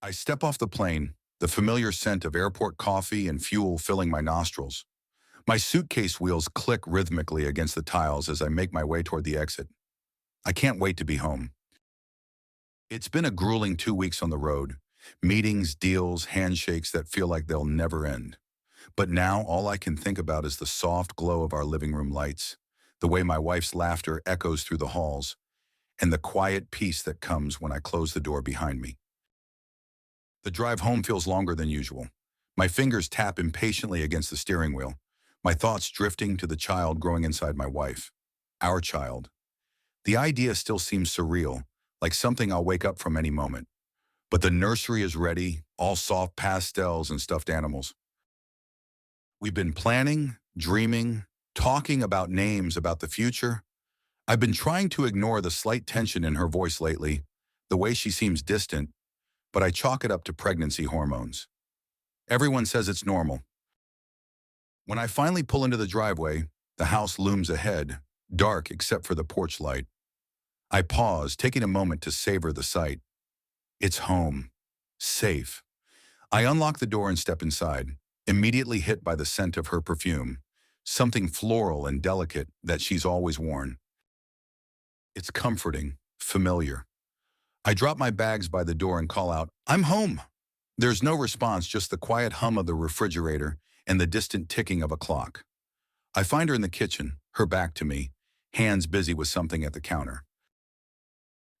I step off the plane, the familiar scent of airport coffee and fuel filling my nostrils. My suitcase wheels click rhythmically against the tiles as I make my way toward the exit. I can't wait to be home. It's been a grueling 2 weeks on the road. Meetings, deals, handshakes that feel like they'll never end. But now all I can think about is the soft glow of our living room lights, the way my wife's laughter echoes through the halls, and the quiet peace that comes when I close the door behind me. The drive home feels longer than usual. My fingers tap impatiently against the steering wheel, my thoughts drifting to the child growing inside my wife. Our child. The idea still seems surreal, like something I'll wake up from any moment. But the nursery is ready, all soft pastels and stuffed animals. We've been planning, dreaming, talking about names, about the future. I've been trying to ignore the slight tension in her voice lately, the way she seems distant, but I chalk it up to pregnancy hormones. Everyone says it's normal. When I finally pull into the driveway, the house looms ahead, dark except for the porch light. I pause, taking a moment to savor the sight. It's home. Safe. I unlock the door and step inside, immediately hit by the scent of her perfume, something floral and delicate that she's always worn. It's comforting, familiar. I drop my bags by the door and call out, "I'm home." There's no response, just the quiet hum of the refrigerator and the distant ticking of a clock. I find her in the kitchen, her back to me, hands busy with something at the counter.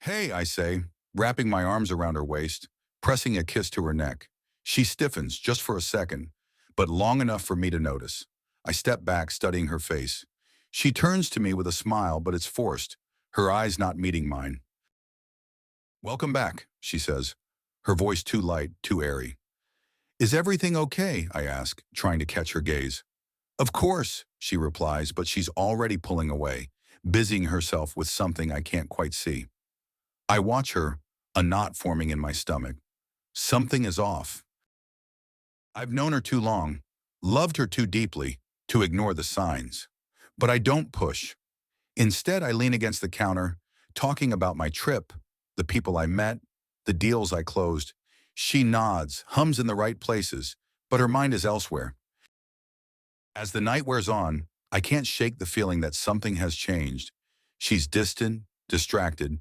"Hey," I say, wrapping my arms around her waist, pressing a kiss to her neck. She stiffens just for a second, but long enough for me to notice. I step back, studying her face. She turns to me with a smile, but it's forced, her eyes not meeting mine. "Welcome back," she says, her voice too light, too airy. "Is everything okay?" I ask, trying to catch her gaze. "Of course," she replies, but she's already pulling away, busying herself with something I can't quite see. I watch her, a knot forming in my stomach. Something is off. I've known her too long, loved her too deeply, to ignore the signs. But I don't push. Instead, I lean against the counter, talking about my trip, the people I met, the deals I closed. She nods, hums in the right places, but her mind is elsewhere. As the night wears on, I can't shake the feeling that something has changed. She's distant, distracted,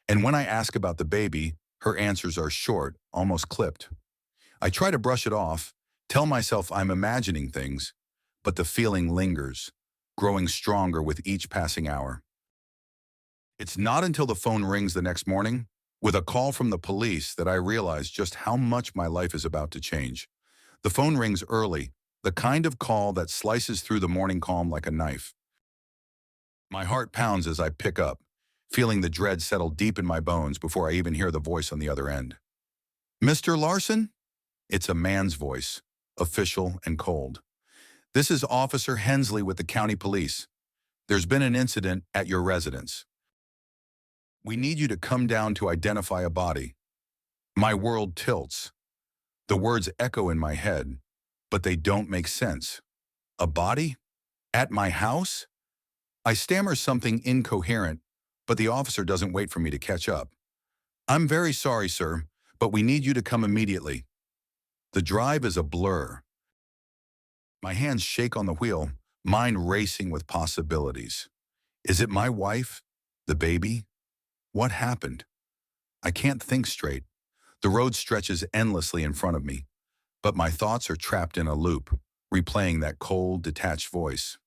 and when I ask about the baby, her answers are short, almost clipped. I try to brush it off, tell myself I'm imagining things, but the feeling lingers, growing stronger with each passing hour. It's not until the phone rings the next morning, with a call from the police, that I realize just how much my life is about to change. The phone rings early, the kind of call that slices through the morning calm like a knife. My heart pounds as I pick up, feeling the dread settle deep in my bones before I even hear the voice on the other end. "Mr. Larson?" It's a man's voice, official and cold. "This is Officer Hensley with the county police. There's been an incident at your residence. We need you to come down to identify a body." My world tilts. The words echo in my head, but they don't make sense. A body? At my house? I stammer something incoherent, but the officer doesn't wait for me to catch up. "I'm very sorry, sir, but we need you to come immediately." The drive is a blur. My hands shake on the wheel, mind racing with possibilities. Is it my wife? The baby? What happened? I can't think straight. The road stretches endlessly in front of me, but my thoughts are trapped in a loop, replaying that cold, detached voice.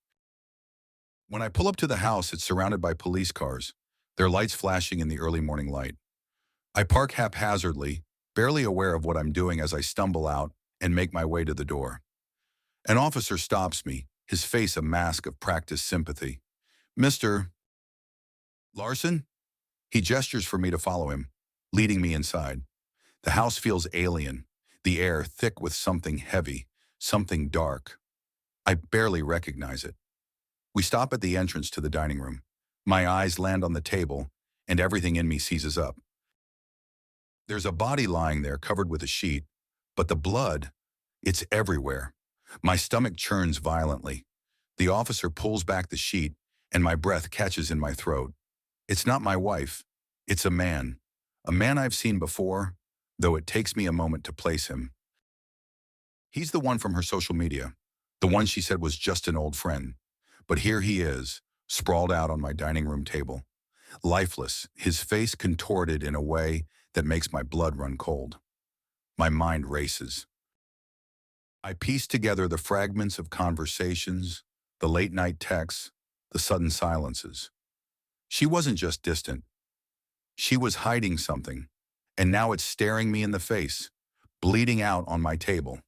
When I pull up to the house, it's surrounded by police cars, their lights flashing in the early morning light. I park haphazardly, barely aware of what I'm doing as I stumble out and make my way to the door. An officer stops me, his face a mask of practiced sympathy. "Mr. Larson?" He gestures for me to follow him, leading me inside. The house feels alien, the air thick with something heavy, something dark. I barely recognize it. We stop at the entrance to the dining room. My eyes land on the table, and everything in me seizes up. There's a body lying there covered with a sheet, but the blood, it's everywhere. My stomach churns violently. The officer pulls back the sheet, and my breath catches in my throat. It's not my wife. It's a man. A man I've seen before, though it takes me a moment to place him. He's the one from her social media, the one she said was just an old friend. But here he is, sprawled out on my dining room table, lifeless, his face contorted in a way that makes my blood run cold. My mind races. I piece together the fragments of conversations, the late-night texts, the sudden silences. She wasn't just distant. She was hiding something, and now it's staring me in the face, bleeding out on my table.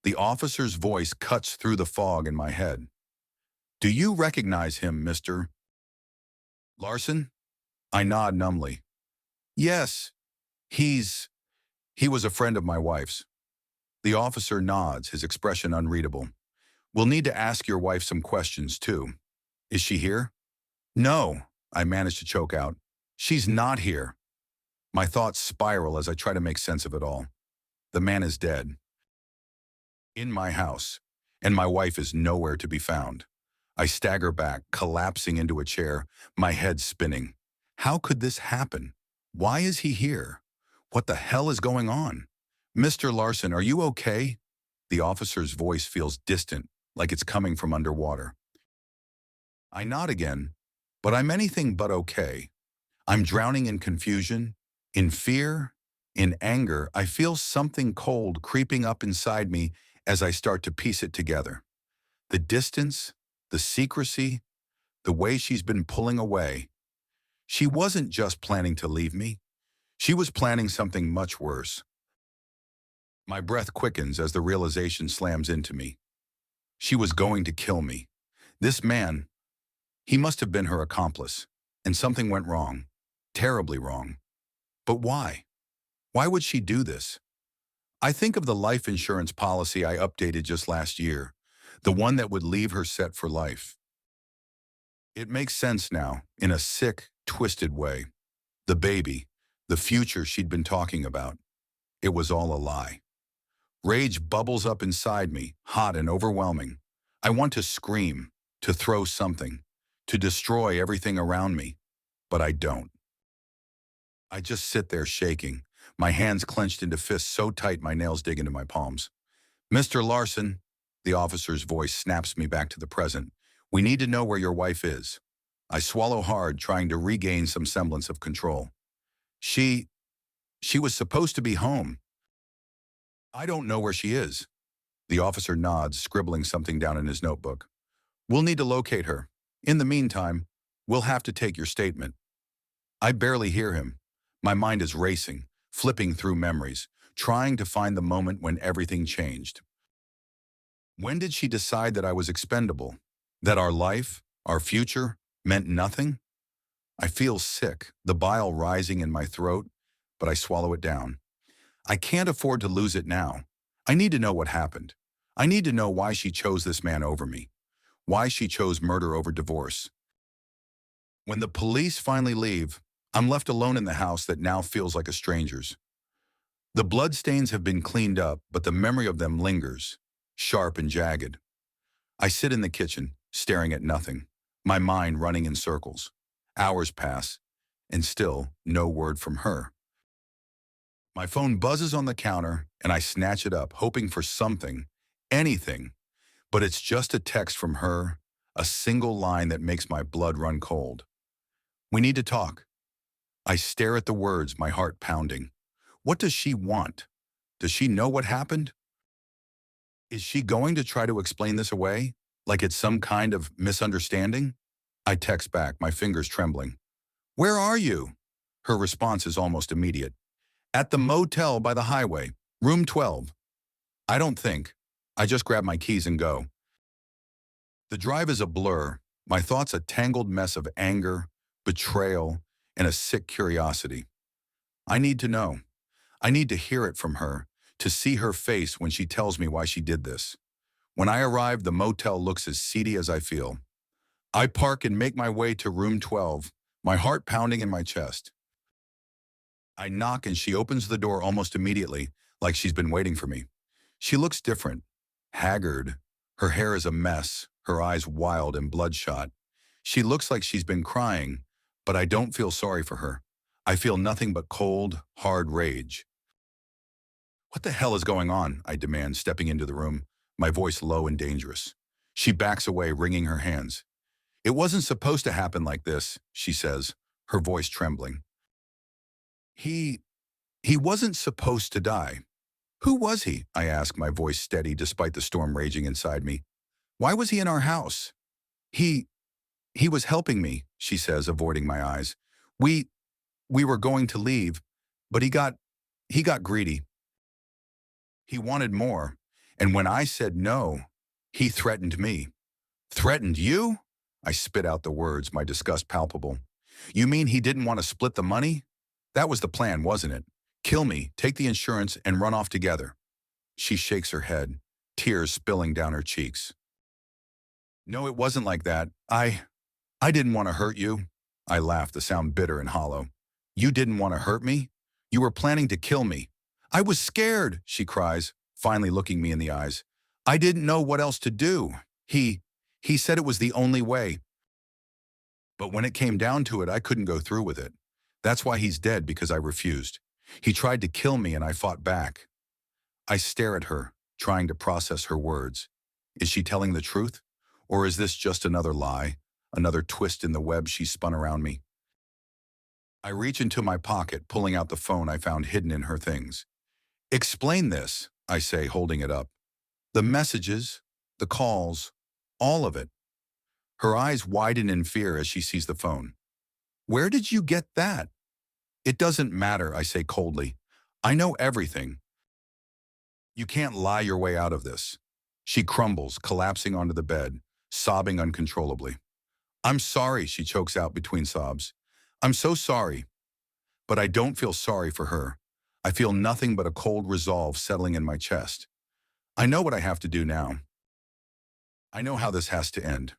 The officer's voice cuts through the fog in my head. "Do you recognize him, Mr. Larson?" I nod numbly. "Yes, he was a friend of my wife's." The officer nods, his expression unreadable. "We'll need to ask your wife some questions, too. Is she here?" "No," I manage to choke out. "She's not here." My thoughts spiral as I try to make sense of it all. The man is dead. In my house, and my wife is nowhere to be found. I stagger back, collapsing into a chair, my head spinning. How could this happen? Why is he here? What the hell is going on? "Mr. Larson, are you okay?" The officer's voice feels distant, like it's coming from underwater. I nod again, but I'm anything but okay. I'm drowning in confusion, in fear, in anger. I feel something cold creeping up inside me as I start to piece it together. The distance, the secrecy, the way she's been pulling away. She wasn't just planning to leave me. She was planning something much worse. My breath quickens as the realization slams into me. She was going to kill me. This man, he must have been her accomplice. And something went wrong. Terribly wrong. But why? Why would she do this? I think of the life insurance policy I updated just last year, the one that would leave her set for life. It makes sense now, in a sick, twisted way. The baby, the future she'd been talking about. It was all a lie. Rage bubbles up inside me, hot and overwhelming. I want to scream, to throw something, to destroy everything around me, but I don't. I just sit there shaking, my hands clenched into fists so tight my nails dig into my palms. "Mr. Larson," the officer's voice snaps me back to the present. "We need to know where your wife is." I swallow hard, trying to regain some semblance of control. She was supposed to be home." "I don't know where she is." The officer nods, scribbling something down in his notebook. "We'll need to locate her. In the meantime, we'll have to take your statement." I barely hear him. My mind is racing, flipping through memories, trying to find the moment when everything changed. When did she decide that I was expendable? That our life, our future, meant nothing? I feel sick, the bile rising in my throat, but I swallow it down. I can't afford to lose it now. I need to know what happened. I need to know why she chose this man over me. Why she chose murder over divorce. When the police finally leave, I'm left alone in the house that now feels like a stranger's. The bloodstains have been cleaned up, but the memory of them lingers, sharp and jagged. I sit in the kitchen, staring at nothing, my mind running in circles. Hours pass, and still no word from her. My phone buzzes on the counter, and I snatch it up, hoping for something, anything. But it's just a text from her, a single line that makes my blood run cold. "We need to talk." I stare at the words, my heart pounding. What does she want? Does she know what happened? Is she going to try to explain this away, like it's some kind of misunderstanding? I text back, my fingers trembling. "Where are you?" Her response is almost immediate. "At the motel by the highway, room 12. I don't think. I just grab my keys and go. The drive is a blur, my thoughts a tangled mess of anger, betrayal, and a sick curiosity. I need to know. I need to hear it from her, to see her face when she tells me why she did this. When I arrive, the motel looks as seedy as I feel. I park and make my way to room 12, my heart pounding in my chest. I knock and she opens the door almost immediately, like she's been waiting for me. She looks different, haggard. Her hair is a mess, her eyes wild and bloodshot. She looks like she's been crying, but I don't feel sorry for her. I feel nothing but cold, hard rage. What the hell is going on? I demand, stepping into the room, my voice low and dangerous. She backs away, wringing her hands. It wasn't supposed to happen like this, she says, her voice trembling. He he wasn't supposed to die. Who was he? I ask, my voice steady despite the storm raging inside me. Why was he in our house? He he was helping me, she says, avoiding my eyes. We we were going to leave, but he got greedy. He wanted more, and when I said no, he threatened me. Threatened you? I spit out the words, my disgust palpable. You mean he didn't want to split the money? That was the plan, wasn't it? Kill me, take the insurance, and run off together. She shakes her head, tears spilling down her cheeks. No, it wasn't like that. I didn't want to hurt you. I laugh, the sound bitter and hollow. You didn't want to hurt me? You were planning to kill me. I was scared, she cries, finally looking me in the eyes. I didn't know what else to do. He said it was the only way. But when it came down to it, I couldn't go through with it. That's why he's dead, because I refused. He tried to kill me and I fought back. I stare at her, trying to process her words. Is she telling the truth? Or is this just another lie, another twist in the web she spun around me? I reach into my pocket, pulling out the phone I found hidden in her things. Explain this, I say, holding it up. The messages, the calls, all of it. Her eyes widen in fear as she sees the phone. Where did you get that? It doesn't matter, I say coldly. I know everything. You can't lie your way out of this. She crumbles, collapsing onto the bed, sobbing uncontrollably. I'm sorry, she chokes out between sobs. I'm so sorry. But I don't feel sorry for her. I feel nothing but a cold resolve settling in my chest. I know what I have to do now. I know how this has to end.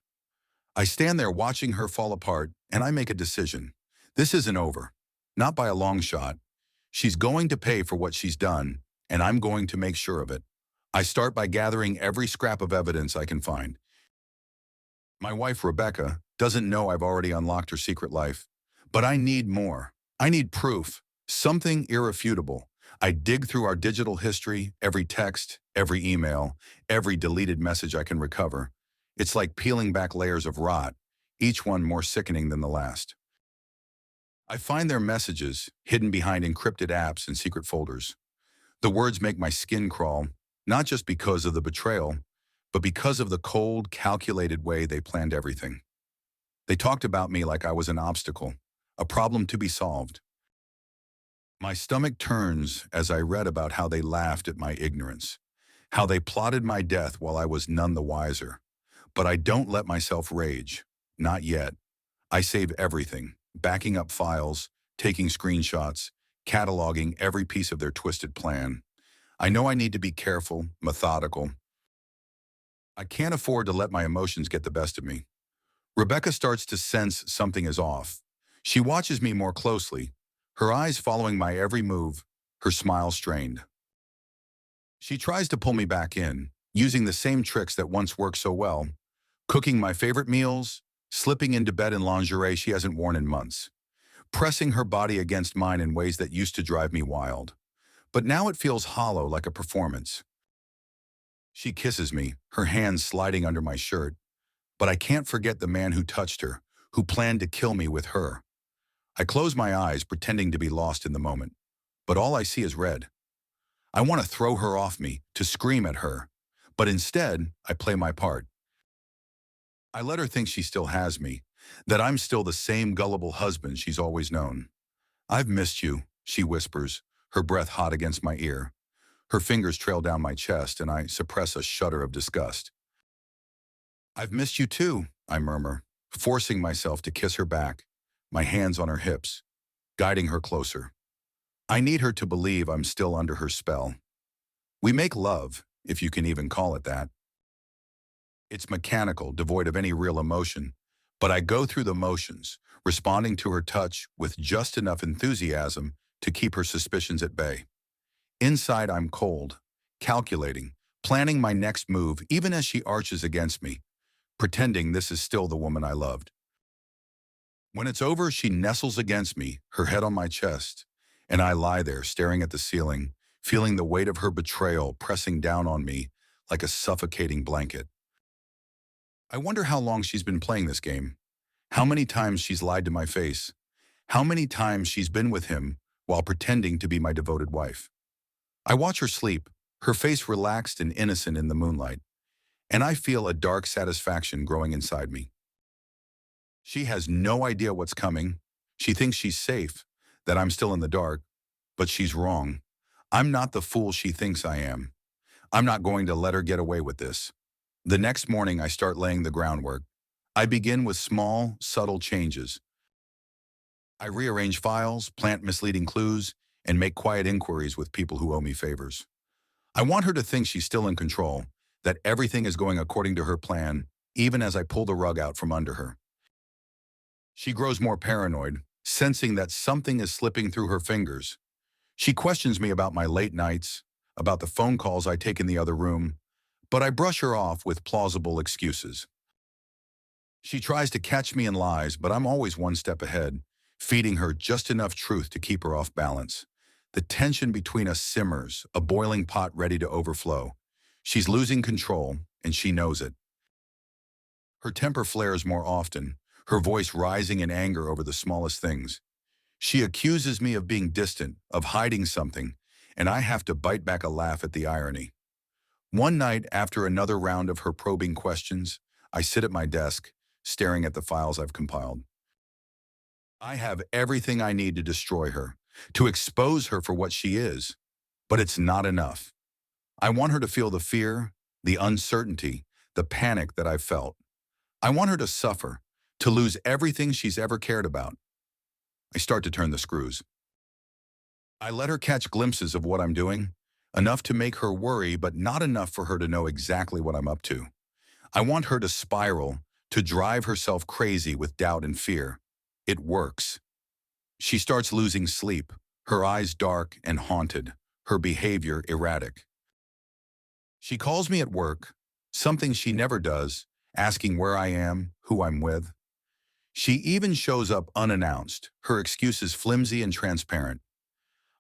I stand there watching her fall apart, and I make a decision. This isn't over. Not by a long shot. She's going to pay for what she's done, and I'm going to make sure of it. I start by gathering every scrap of evidence I can find. My wife, Rebecca, doesn't know I've already unlocked her secret life. But I need more. I need proof. Something irrefutable. I dig through our digital history, every text, every email, every deleted message I can recover. It's like peeling back layers of rot, each one more sickening than the last. I find their messages hidden behind encrypted apps and secret folders. The words make my skin crawl, not just because of the betrayal, but because of the cold, calculated way they planned everything. They talked about me like I was an obstacle, a problem to be solved. My stomach turns as I read about how they laughed at my ignorance, how they plotted my death while I was none the wiser. But I don't let myself rage. Not yet. I save everything, backing up files, taking screenshots, cataloging every piece of their twisted plan. I know I need to be careful, methodical. I can't afford to let my emotions get the best of me. Rebecca starts to sense something is off. She watches me more closely, her eyes following my every move, her smile strained. She tries to pull me back in, using the same tricks that once worked so well. Cooking my favorite meals, slipping into bed in lingerie she hasn't worn in months, pressing her body against mine in ways that used to drive me wild. But now it feels hollow, like a performance. She kisses me, her hands sliding under my shirt, but I can't forget the man who touched her, who planned to kill me with her. I close my eyes, pretending to be lost in the moment, but all I see is red. I want to throw her off me, to scream at her, but instead, I play my part. I let her think she still has me, that I'm still the same gullible husband she's always known. I've missed you, she whispers, her breath hot against my ear. Her fingers trail down my chest, and I suppress a shudder of disgust. I've missed you too, I murmur, forcing myself to kiss her back, my hands on her hips, guiding her closer. I need her to believe I'm still under her spell. We make love, if you can even call it that. It's mechanical, devoid of any real emotion, but I go through the motions, responding to her touch with just enough enthusiasm to keep her suspicions at bay. Inside, I'm cold, calculating, planning my next move even as she arches against me, pretending this is still the woman I loved. When it's over, she nestles against me, her head on my chest, and I lie there staring at the ceiling, feeling the weight of her betrayal pressing down on me like a suffocating blanket. I wonder how long she's been playing this game, how many times she's lied to my face, how many times she's been with him while pretending to be my devoted wife. I watch her sleep, her face relaxed and innocent in the moonlight, and I feel a dark satisfaction growing inside me. She has no idea what's coming. She thinks she's safe, that I'm still in the dark, but she's wrong. I'm not the fool she thinks I am. I'm not going to let her get away with this. The next morning, I start laying the groundwork. I begin with small, subtle changes. I rearrange files, plant misleading clues, and make quiet inquiries with people who owe me favors. I want her to think she's still in control, that everything is going according to her plan, even as I pull the rug out from under her. She grows more paranoid, sensing that something is slipping through her fingers. She questions me about my late nights, about the phone calls I take in the other room, but I brush her off with plausible excuses. She tries to catch me in lies, but I'm always one step ahead, feeding her just enough truth to keep her off balance. The tension between us simmers, a boiling pot ready to overflow. She's losing control, and she knows it. Her temper flares more often, her voice rising in anger over the smallest things. She accuses me of being distant, of hiding something, and I have to bite back a laugh at the irony. One night, after another round of her probing questions, I sit at my desk, staring at the files I've compiled. I have everything I need to destroy her, to expose her for what she is, but it's not enough. I want her to feel the fear, the uncertainty, the panic that I've felt. I want her to suffer, to lose everything she's ever cared about. I start to turn the screws. I let her catch glimpses of what I'm doing, enough to make her worry, but not enough for her to know exactly what I'm up to. I want her to spiral, to drive herself crazy with doubt and fear. It works. She starts losing sleep, her eyes dark and haunted, her behavior erratic. She calls me at work, something she never does, asking where I am, who I'm with. She even shows up unannounced, her excuses flimsy and transparent.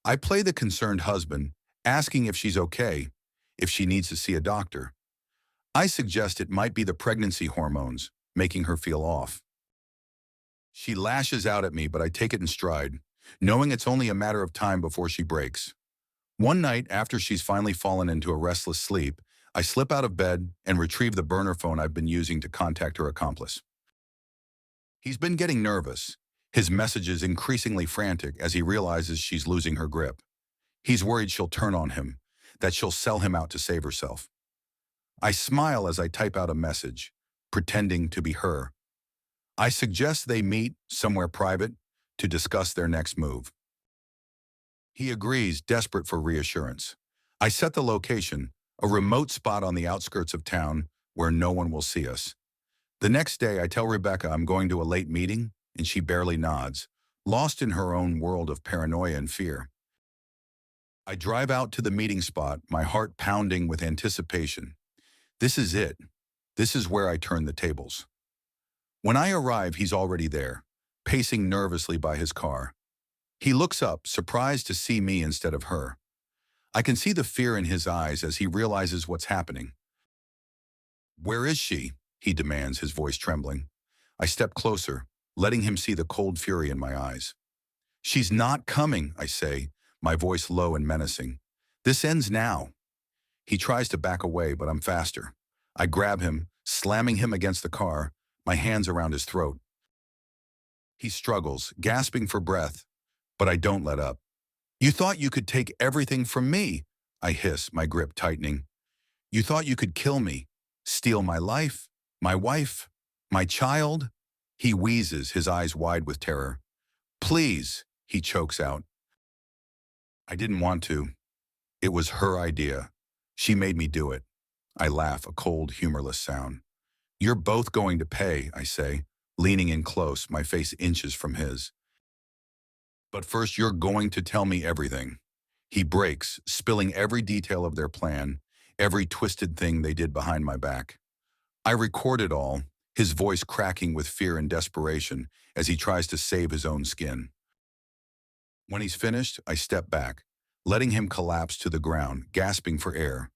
I play the concerned husband, asking if she's okay, if she needs to see a doctor. I suggest it might be the pregnancy hormones, making her feel off. She lashes out at me, but I take it in stride, knowing it's only a matter of time before she breaks. One night, after she's finally fallen into a restless sleep, I slip out of bed and retrieve the burner phone I've been using to contact her accomplice. He's been getting nervous, his messages increasingly frantic as he realizes she's losing her grip. He's worried she'll turn on him, that she'll sell him out to save herself. I smile as I type out a message, pretending to be her. I suggest they meet somewhere private to discuss their next move. He agrees, desperate for reassurance. I set the location, a remote spot on the outskirts of town where no one will see us. The next day, I tell Rebecca I'm going to a late meeting, and she barely nods, lost in her own world of paranoia and fear. I drive out to the meeting spot, my heart pounding with anticipation. This is it. This is where I turn the tables. When I arrive, he's already there, pacing nervously by his car. He looks up, surprised to see me instead of her. I can see the fear in his eyes as he realizes what's happening. "Where is she?" he demands, his voice trembling. I step closer, letting him see the cold fury in my eyes. "She's not coming," I say, my voice low and menacing. "This ends now." He tries to back away, but I'm faster. I grab him, slamming him against the car, my hands around his throat. He struggles, gasping for breath, but I don't let up. "You thought you could take everything from me," I hiss, my grip tightening. "You thought you could kill me, steal my life, my wife, my child?" He wheezes, his eyes wide with terror. "Please," he chokes out. I didn't want to. It was her idea. She made me do it. I laugh, a cold, humorless sound. "You're both going to pay," I say, leaning in close, my face inches from his. "But first, you're going to tell me everything." He breaks, spilling every detail of their plan, every twisted thing they did behind my back. I record it all, his voice cracking with fear and desperation as he tries to save his own skin. When he's finished, I step back, letting him collapse to the ground, gasping for air.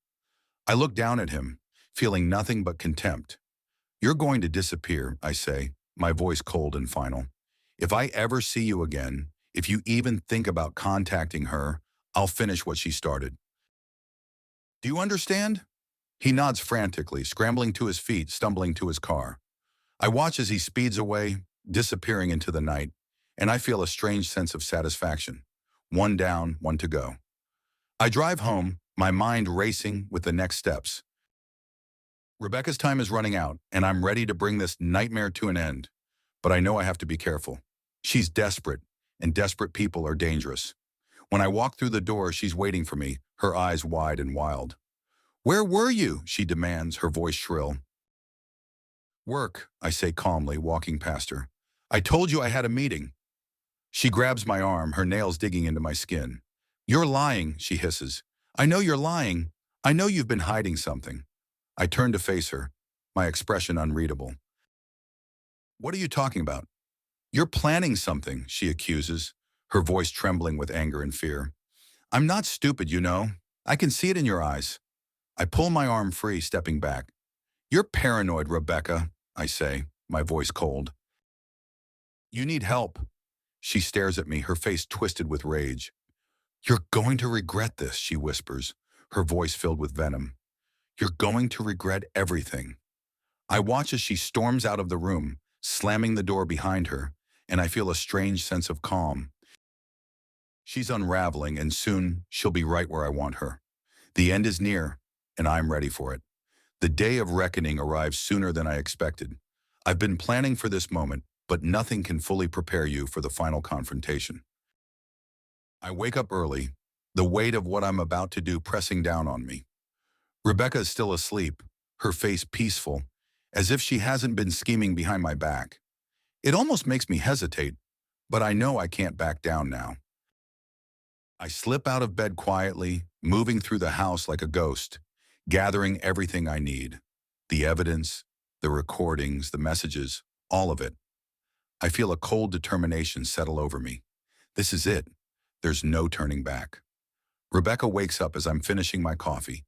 I look down at him, feeling nothing but contempt. "You're going to disappear," I say, my voice cold and final. "If I ever see you again, if you even think about contacting her, I'll finish what she started. Do you understand?" He nods frantically, scrambling to his feet, stumbling to his car. I watch as he speeds away, disappearing into the night, and I feel a strange sense of satisfaction. One down, one to go. I drive home, my mind racing with the next steps. Rebecca's time is running out, and I'm ready to bring this nightmare to an end. But I know I have to be careful. She's desperate, and desperate people are dangerous. When I walk through the door, she's waiting for me, her eyes wide and wild. "Where were you?" she demands, her voice shrill. "Work," I say calmly, walking past her. "I told you I had a meeting." She grabs my arm, her nails digging into my skin. "You're lying," she hisses. "I know you're lying. I know you've been hiding something." I turn to face her, my expression unreadable. "What are you talking about?" "You're planning something," she accuses, her voice trembling with anger and fear. "I'm not stupid, you know. I can see it in your eyes." I pull my arm free, stepping back. "You're paranoid, Rebecca," I say, my voice cold. "You need help." She stares at me, her face twisted with rage. "You're going to regret this," she whispers, her voice filled with venom. "You're going to regret everything." I watch as she storms out of the room, slamming the door behind her, and I feel a strange sense of calm. She's unraveling, and soon she'll be right where I want her. The end is near, and I'm ready for it. The day of reckoning arrives sooner than I expected. I've been planning for this moment, but nothing can fully prepare you for the final confrontation. I wake up early, the weight of what I'm about to do pressing down on me. Rebecca is still asleep, her face peaceful, as if she hasn't been scheming behind my back. It almost makes me hesitate, but I know I can't back down now. I slip out of bed quietly, moving through the house like a ghost, gathering everything I need. The evidence, the recordings, the messages, all of it. I feel a cold determination settle over me. This is it. There's no turning back. Rebecca wakes up as I'm finishing my coffee.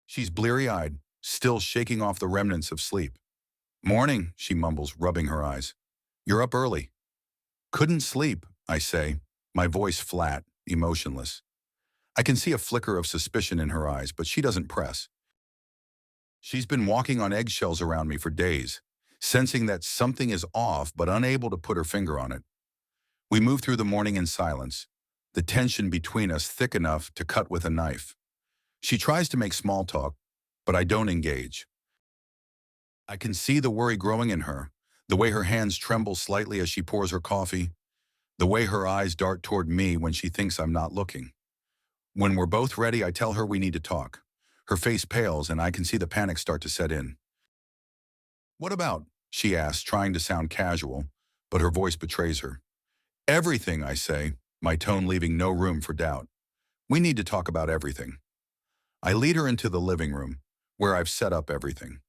She's bleary-eyed, still shaking off the remnants of sleep. "Morning," she mumbles, rubbing her eyes. "You're up early." "Couldn't sleep," I say, my voice flat, emotionless. I can see a flicker of suspicion in her eyes, but she doesn't press. She's been walking on eggshells around me for days, sensing that something is off but unable to put her finger on it. We move through the morning in silence, the tension between us thick enough to cut with a knife. She tries to make small talk, but I don't engage. I can see the worry growing in her, the way her hands tremble slightly as she pours her coffee, the way her eyes dart toward me when she thinks I'm not looking. When we're both ready, I tell her we need to talk. Her face pales and I can see the panic start to set in. "What about?" she asks, trying to sound casual, but her voice betrays her. "Everything," I say, my tone leaving no room for doubt. "We need to talk about everything." I lead her into the living room, where I've set up everything.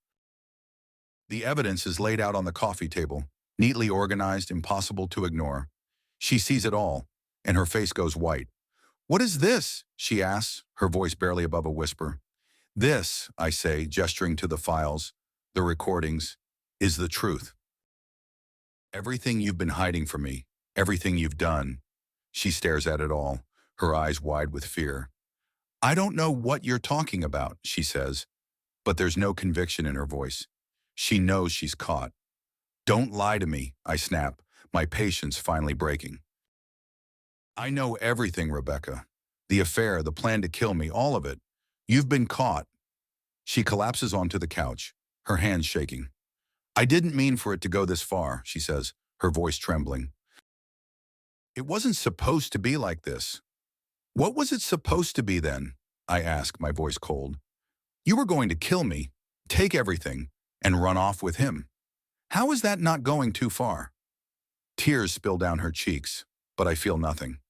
The evidence is laid out on the coffee table, neatly organized, impossible to ignore. She sees it all, and her face goes white. "What is this?" she asks, her voice barely above a whisper. "This," I say, gesturing to the files, the recordings, "is the truth. Everything you've been hiding from me, everything you've done." She stares at it all, her eyes wide with fear. "I don't know what you're talking about," she says, but there's no conviction in her voice. She knows she's caught. "Don't lie to me," I snap, my patience finally breaking. "I know everything, Rebecca. The affair, the plan to kill me, all of it. You've been caught." She collapses onto the couch, her hands shaking. "I didn't mean for it to go this far," she says, her voice trembling. "It wasn't supposed to be like this." "What was it supposed to be then?" I ask, my voice cold. "You were going to kill me, take everything, and run off with him. How is that not going too far?" Tears spill down her cheeks, but I feel nothing.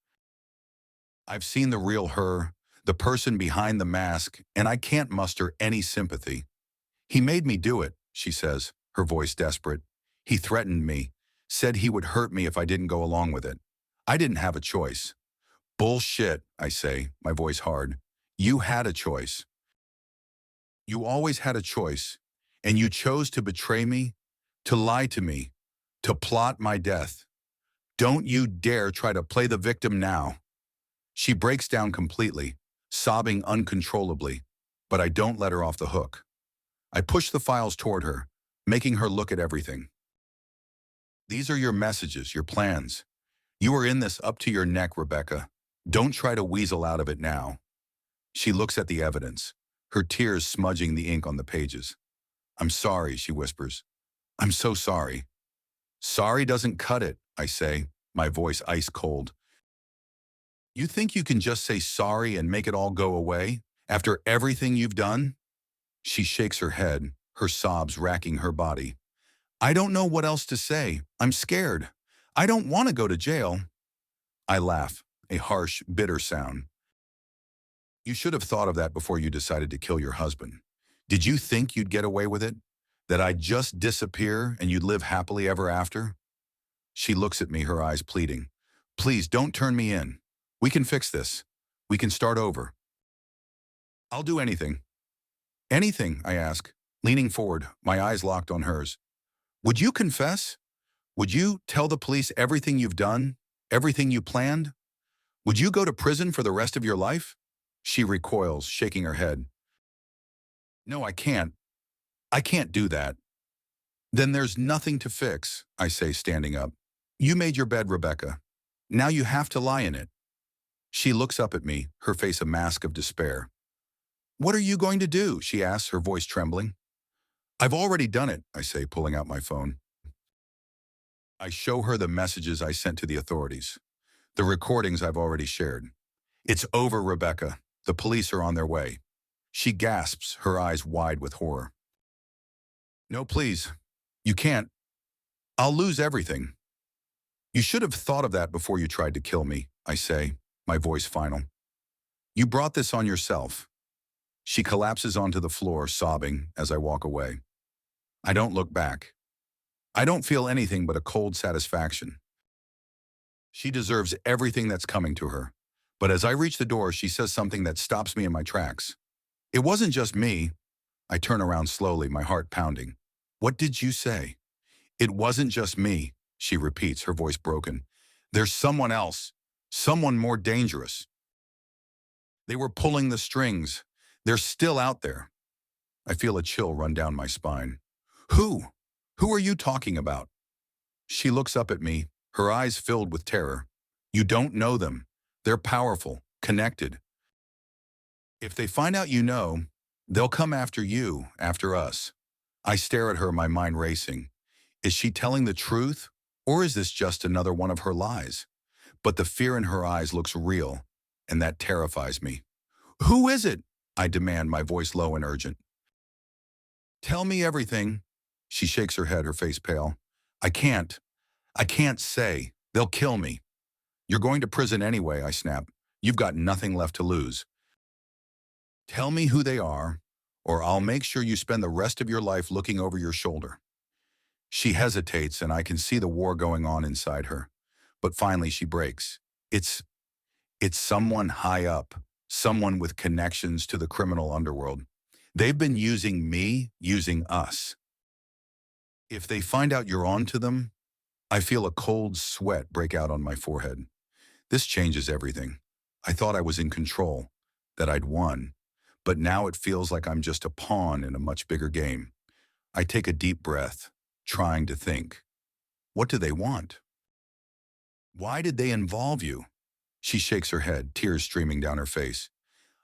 I've seen the real her, the person behind the mask, and I can't muster any sympathy. "He made me do it," she says, her voice desperate. "He threatened me, said he would hurt me if I didn't go along with it. I didn't have a choice. Bullshit, I say, my voice hard. You had a choice. You always had a choice, and you chose to betray me, to lie to me, to plot my death. Don't you dare try to play the victim now. She breaks down completely, sobbing uncontrollably, but I don't let her off the hook. I push the files toward her, making her look at everything. These are your messages, your plans. You are in this up to your neck, Rebecca. Don't try to weasel out of it now. She looks at the evidence, her tears smudging the ink on the pages. I'm sorry, she whispers. I'm so sorry. Sorry doesn't cut it, I say, my voice ice cold. You think you can just say sorry and make it all go away after everything you've done? She shakes her head, her sobs racking her body. I don't know what else to say. I'm scared. I don't want to go to jail. I laugh, a harsh, bitter sound. You should have thought of that before you decided to kill your husband. Did you think you'd get away with it? That I'd just disappear and you'd live happily ever after? She looks at me, her eyes pleading. Please don't turn me in. We can fix this. We can start over. I'll do anything. Anything, I ask, leaning forward, my eyes locked on hers. Would you confess? Would you tell the police everything you've done? Everything you planned? Would you go to prison for the rest of your life? She recoils, shaking her head. No, I can't. I can't do that. Then there's nothing to fix, I say, standing up. You made your bed, Rebecca. Now you have to lie in it. She looks up at me, her face a mask of despair. What are you going to do? She asks, her voice trembling. I've already done it, I say, pulling out my phone. I show her the messages I sent to the authorities, the recordings I've already shared. It's over, Rebecca. The police are on their way. She gasps, her eyes wide with horror. No, please. You can't. I'll lose everything. You should have thought of that before you tried to kill me, I say, my voice final. You brought this on yourself. She collapses onto the floor, sobbing as I walk away. I don't look back. I don't feel anything but a cold satisfaction. She deserves everything that's coming to her. But as I reach the door, she says something that stops me in my tracks. It wasn't just me. I turn around slowly, my heart pounding. What did you say? It wasn't just me, she repeats, her voice broken. There's someone else, someone more dangerous. They were pulling the strings. They're still out there. I feel a chill run down my spine. Who? Who are you talking about? She looks up at me, her eyes filled with terror. You don't know them. They're powerful, connected. If they find out you know, they'll come after you, after us. I stare at her, my mind racing. Is she telling the truth, or is this just another one of her lies? But the fear in her eyes looks real, and that terrifies me. Who is it? I demand, my voice low and urgent. Tell me everything. She shakes her head, her face pale. I can't say. They'll kill me. You're going to prison anyway, I snap. You've got nothing left to lose. Tell me who they are, or I'll make sure you spend the rest of your life looking over your shoulder. She hesitates, and I can see the war going on inside her. But finally she breaks. It's someone high up, someone with connections to the criminal underworld. They've been using me, using us. If they find out you're on to them, I feel a cold sweat break out on my forehead. This changes everything. I thought I was in control, that I'd won, but now it feels like I'm just a pawn in a much bigger game. I take a deep breath, trying to think. What do they want? Why did they involve you? She shakes her head, tears streaming down her face.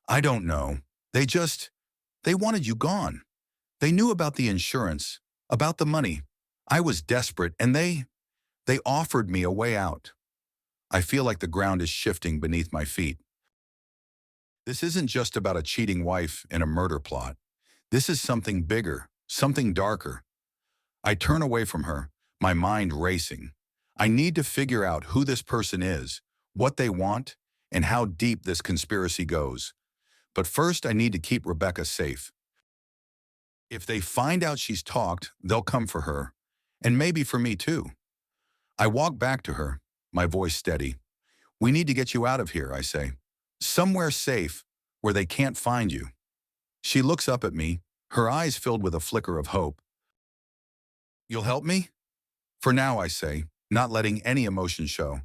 I don't know. They wanted you gone. They knew about the insurance, about the money. I was desperate, and they offered me a way out. I feel like the ground is shifting beneath my feet. This isn't just about a cheating wife and a murder plot. This is something bigger, something darker. I turn away from her, my mind racing. I need to figure out who this person is, what they want, and how deep this conspiracy goes. But first, I need to keep Rebecca safe. If they find out she's talked, they'll come for her, and maybe for me too. I walk back to her, my voice steady. We need to get you out of here, I say. Somewhere safe where they can't find you. She looks up at me, her eyes filled with a flicker of hope. You'll help me? For now, I say, not letting any emotion show.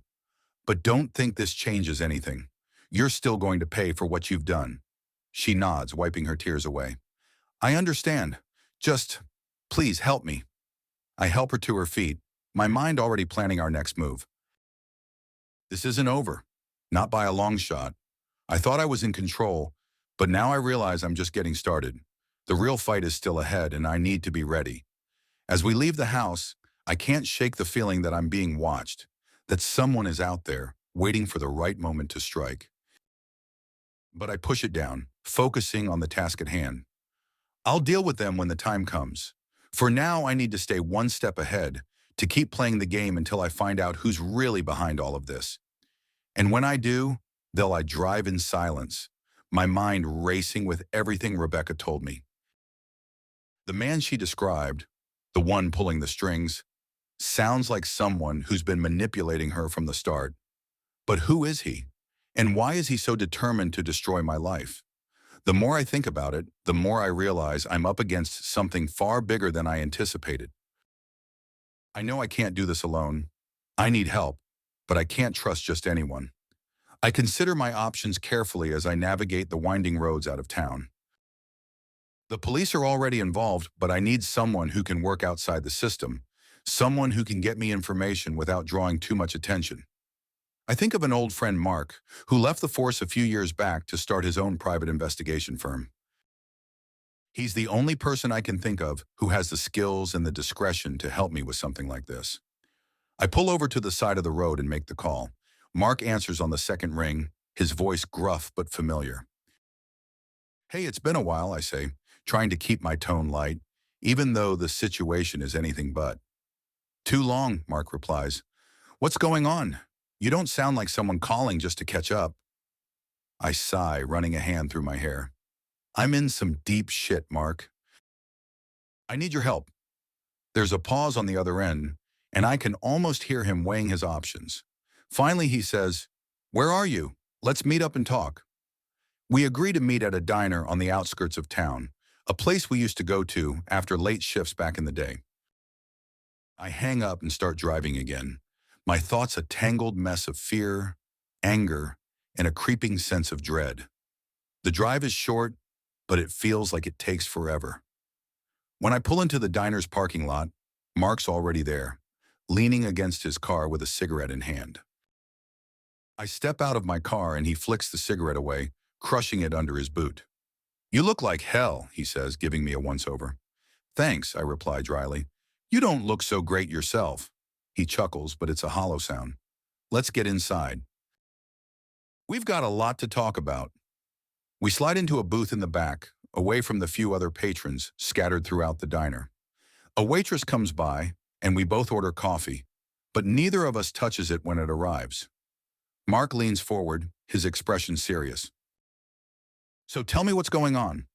But don't think this changes anything. You're still going to pay for what you've done. She nods, wiping her tears away. I understand. Just, please help me. I help her to her feet, my mind already planning our next move. This isn't over. Not by a long shot. I thought I was in control, but now I realize I'm just getting started. The real fight is still ahead, and I need to be ready. As we leave the house, I can't shake the feeling that I'm being watched, that someone is out there, waiting for the right moment to strike. But I push it down, focusing on the task at hand. I'll deal with them when the time comes. For now, I need to stay one step ahead, to keep playing the game until I find out who's really behind all of this. And when I do, I drive in silence, my mind racing with everything Rebecca told me. The man she described, the one pulling the strings, sounds like someone who's been manipulating her from the start. But who is he? And why is he so determined to destroy my life? The more I think about it, the more I realize I'm up against something far bigger than I anticipated. I know I can't do this alone. I need help, but I can't trust just anyone. I consider my options carefully as I navigate the winding roads out of town. The police are already involved, but I need someone who can work outside the system, someone who can get me information without drawing too much attention. I think of an old friend, Mark, who left the force a few years back to start his own private investigation firm. He's the only person I can think of who has the skills and the discretion to help me with something like this. I pull over to the side of the road and make the call. Mark answers on the second ring, his voice gruff but familiar. Hey, it's been a while, I say, trying to keep my tone light, even though the situation is anything but. Too long, Mark replies. What's going on? You don't sound like someone calling just to catch up. I sigh, running a hand through my hair. I'm in some deep shit, Mark. I need your help. There's a pause on the other end, and I can almost hear him weighing his options. Finally, he says, Where are you? Let's meet up and talk. We agree to meet at a diner on the outskirts of town, a place we used to go to after late shifts back in the day. I hang up and start driving again, my thoughts a tangled mess of fear, anger, and a creeping sense of dread. The drive is short, but it feels like it takes forever. When I pull into the diner's parking lot, Mark's already there, leaning against his car with a cigarette in hand. I step out of my car and he flicks the cigarette away, crushing it under his boot. You look like hell, he says, giving me a once-over. Thanks, I reply dryly. You don't look so great yourself. He chuckles, but it's a hollow sound. Let's get inside. We've got a lot to talk about. We slide into a booth in the back, away from the few other patrons scattered throughout the diner. A waitress comes by, and we both order coffee, but neither of us touches it when it arrives. Mark leans forward, his expression serious. So tell me what's going on.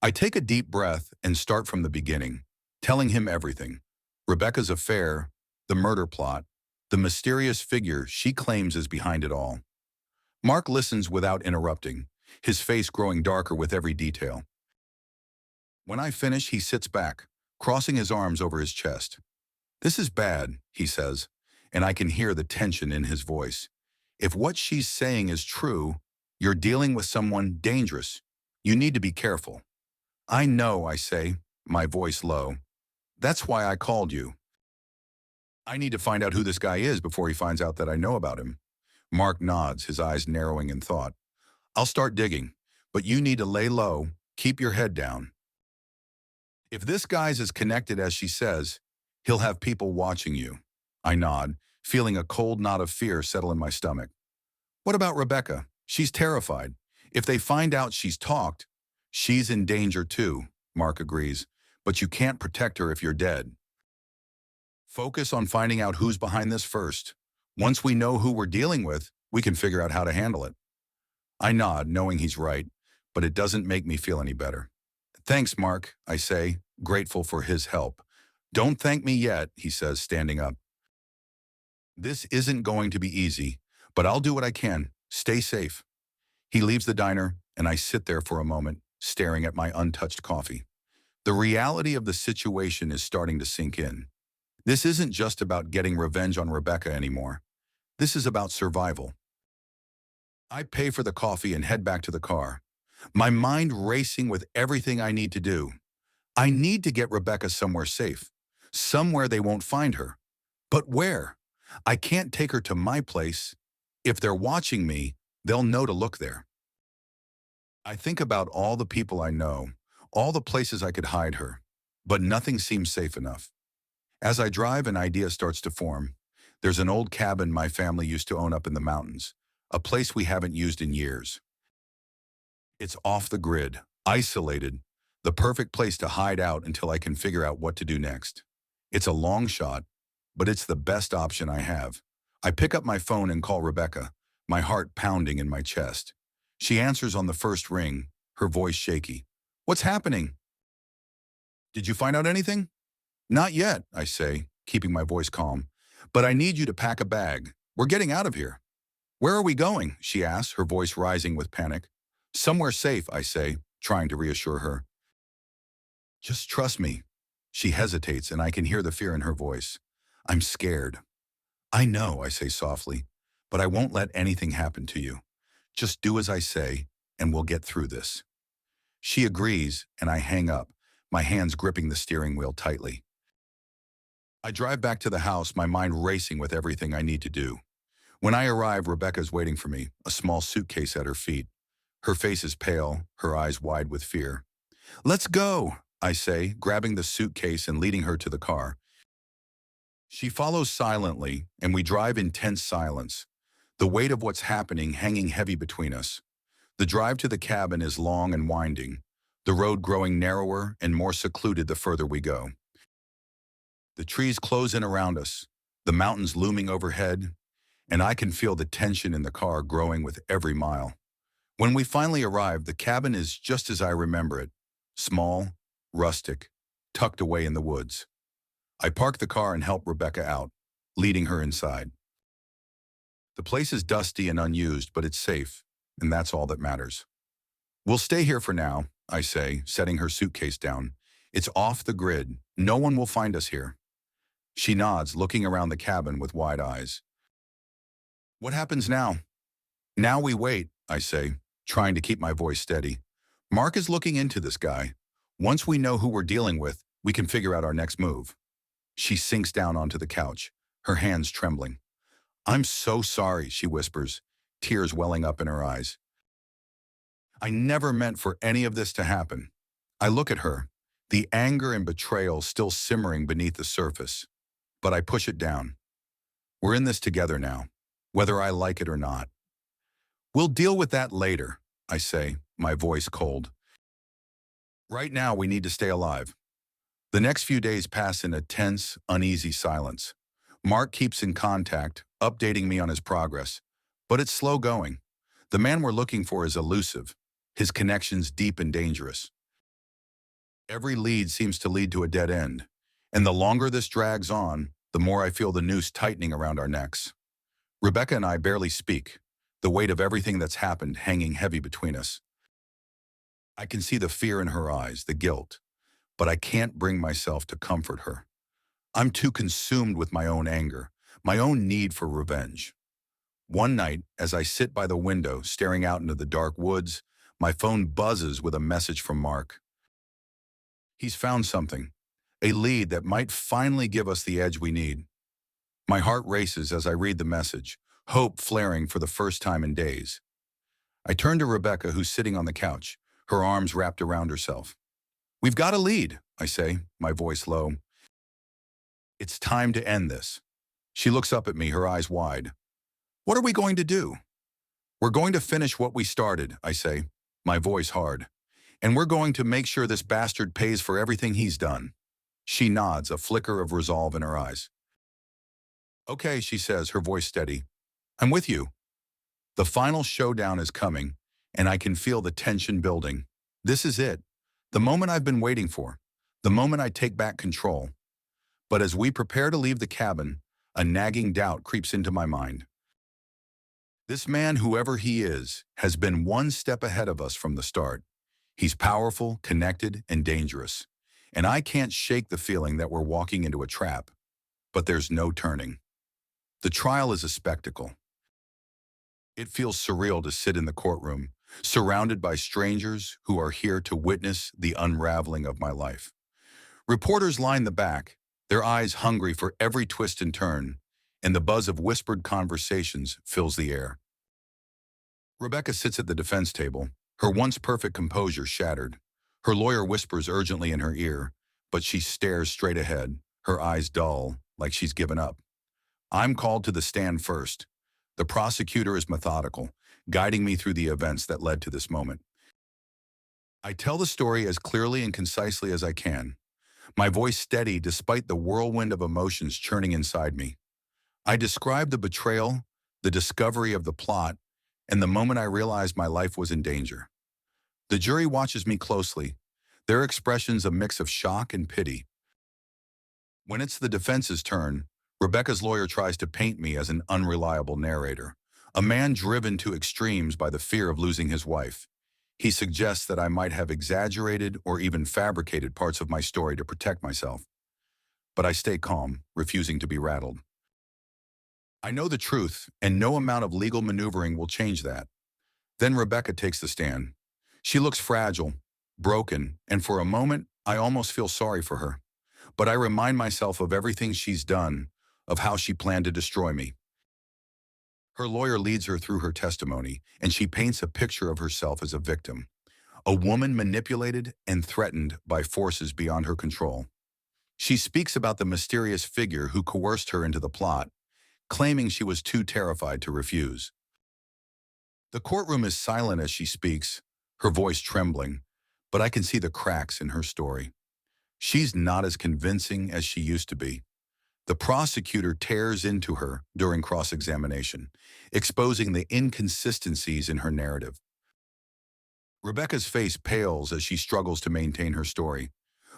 I take a deep breath and start from the beginning, telling him everything. Rebecca's affair, the murder plot, the mysterious figure she claims is behind it all. Mark listens without interrupting, his face growing darker with every detail. When I finish, he sits back, crossing his arms over his chest. This is bad, he says, and I can hear the tension in his voice. If what she's saying is true, you're dealing with someone dangerous. You need to be careful. I know, I say, my voice low. That's why I called you. I need to find out who this guy is before he finds out that I know about him. Mark nods, his eyes narrowing in thought. I'll start digging, but you need to lay low, keep your head down. If this guy's as connected as she says, he'll have people watching you. I nod, feeling a cold knot of fear settle in my stomach. What about Rebecca? She's terrified. If they find out she's talked, she's in danger too, Mark agrees, but you can't protect her if you're dead. Focus on finding out who's behind this first. Once we know who we're dealing with, we can figure out how to handle it. I nod, knowing he's right, but it doesn't make me feel any better. Thanks, Mark, I say, grateful for his help. Don't thank me yet, he says, standing up. This isn't going to be easy, But I'll do what I can. Stay safe. He leaves the diner, and I sit there for a moment, staring at my untouched coffee. The reality of the situation is starting to sink in. This isn't just about getting revenge on Rebecca anymore. This is about survival. I pay for the coffee and head back to the car, my mind racing with everything I need to do. I need to get Rebecca somewhere safe, somewhere they won't find her. But where? I can't take her to my place. If they're watching me, they'll know to look there. I think about all the people I know, all the places I could hide her, but nothing seems safe enough. As I drive, an idea starts to form. There's an old cabin my family used to own up in the mountains, a place we haven't used in years. It's off the grid, isolated, the perfect place to hide out until I can figure out what to do next. It's a long shot, but it's the best option I have. I pick up my phone and call Rebecca, my heart pounding in my chest. She answers on the first ring, her voice shaky. "What's happening? Did you find out anything?" "Not yet," I say, keeping my voice calm. "But I need you to pack a bag. We're getting out of here." "Where are we going?" she asks, her voice rising with panic. "Somewhere safe," I say, trying to reassure her. "Just trust me." She hesitates, and I can hear the fear in her voice. "I'm scared." "I know," I say softly, "but I won't let anything happen to you. Just do as I say, and we'll get through this." She agrees, and I hang up, my hands gripping the steering wheel tightly. I drive back to the house, my mind racing with everything I need to do. When I arrive, Rebecca's waiting for me, a small suitcase at her feet. Her face is pale, her eyes wide with fear. "Let's go," I say, grabbing the suitcase and leading her to the car. She follows silently, and we drive in tense silence, the weight of what's happening hanging heavy between us. The drive to the cabin is long and winding, the road growing narrower and more secluded the further we go. The trees close in around us, the mountains looming overhead, and I can feel the tension in the car growing with every mile. When we finally arrive, the cabin is just as I remember it, small, rustic, tucked away in the woods. I park the car and help Rebecca out, leading her inside. The place is dusty and unused, but it's safe, and that's all that matters. "We'll stay here for now," I say, setting her suitcase down. "It's off the grid. No one will find us here." She nods, looking around the cabin with wide eyes. "What happens now?" "Now we wait," I say, trying to keep my voice steady. "Mark is looking into this guy. Once we know who we're dealing with, we can figure out our next move." She sinks down onto the couch, her hands trembling. "I'm so sorry," she whispers, tears welling up in her eyes. "I never meant for any of this to happen." I look at her, the anger and betrayal still simmering beneath the surface, but I push it down. "We're in this together now, whether I like it or not." "We'll deal with that later," I say, my voice cold. "Right now, we need to stay alive." The next few days pass in a tense, uneasy silence. Mark keeps in contact, updating me on his progress, but it's slow going. The man we're looking for is elusive, his connections deep and dangerous. Every lead seems to lead to a dead end, and the longer this drags on, the more I feel the noose tightening around our necks. Rebecca and I barely speak, the weight of everything that's happened hanging heavy between us. I can see the fear in her eyes, the guilt, but I can't bring myself to comfort her. I'm too consumed with my own anger, my own need for revenge. One night, as I sit by the window staring out into the dark woods, my phone buzzes with a message from Mark. He's found something, a lead that might finally give us the edge we need. My heart races as I read the message, hope flaring for the first time in days. I turn to Rebecca, who's sitting on the couch, her arms wrapped around herself. "We've got a lead," I say, my voice low. "It's time to end this." She looks up at me, her eyes wide. "What are we going to do?" "We're going to finish what we started," I say, my voice hard. "And we're going to make sure this bastard pays for everything he's done." She nods, a flicker of resolve in her eyes. "Okay," she says, her voice steady. "I'm with you." The final showdown is coming, and I can feel the tension building. This is it, the moment I've been waiting for, the moment I take back control. But as we prepare to leave the cabin, a nagging doubt creeps into my mind. This man, whoever he is, has been one step ahead of us from the start. He's powerful, connected, and dangerous. And I can't shake the feeling that we're walking into a trap. But there's no turning. The trial is a spectacle. It feels surreal to sit in the courtroom, surrounded by strangers who are here to witness the unraveling of my life. Reporters line the back, their eyes hungry for every twist and turn, and the buzz of whispered conversations fills the air. Rebecca sits at the defense table, her once perfect composure shattered. Her lawyer whispers urgently in her ear, but she stares straight ahead, her eyes dull, like she's given up. I'm called to the stand first. The prosecutor is methodical, guiding me through the events that led to this moment. I tell the story as clearly and concisely as I can, my voice steady despite the whirlwind of emotions churning inside me. I describe the betrayal, the discovery of the plot, and the moment I realized my life was in danger. The jury watches me closely, their expressions a mix of shock and pity. When it's the defense's turn, Rebecca's lawyer tries to paint me as an unreliable narrator, a man driven to extremes by the fear of losing his wife. He suggests that I might have exaggerated or even fabricated parts of my story to protect myself. But I stay calm, refusing to be rattled. I know the truth, and no amount of legal maneuvering will change that. Then Rebecca takes the stand. She looks fragile, broken, and for a moment, I almost feel sorry for her. But I remind myself of everything she's done, of how she planned to destroy me. Her lawyer leads her through her testimony, and she paints a picture of herself as a victim, a woman manipulated and threatened by forces beyond her control. She speaks about the mysterious figure who coerced her into the plot, claiming she was too terrified to refuse. The courtroom is silent as she speaks, her voice trembling, but I can see the cracks in her story. She's not as convincing as she used to be. The prosecutor tears into her during cross-examination, exposing the inconsistencies in her narrative. Rebecca's face pales as she struggles to maintain her story,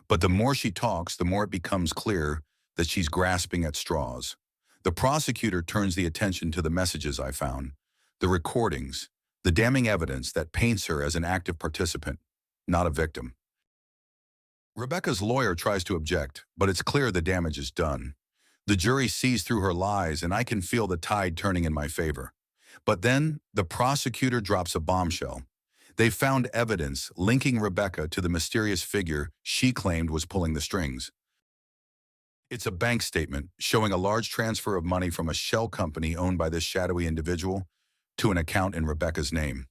but the more she talks, the more it becomes clear that she's grasping at straws. The prosecutor turns the attention to the messages I found, the recordings, the damning evidence that paints her as an active participant, not a victim. Rebecca's lawyer tries to object, but it's clear the damage is done. The jury sees through her lies, and I can feel the tide turning in my favor. But then, the prosecutor drops a bombshell. They found evidence linking Rebecca to the mysterious figure she claimed was pulling the strings. It's a bank statement showing a large transfer of money from a shell company owned by this shadowy individual to an account in Rebecca's name.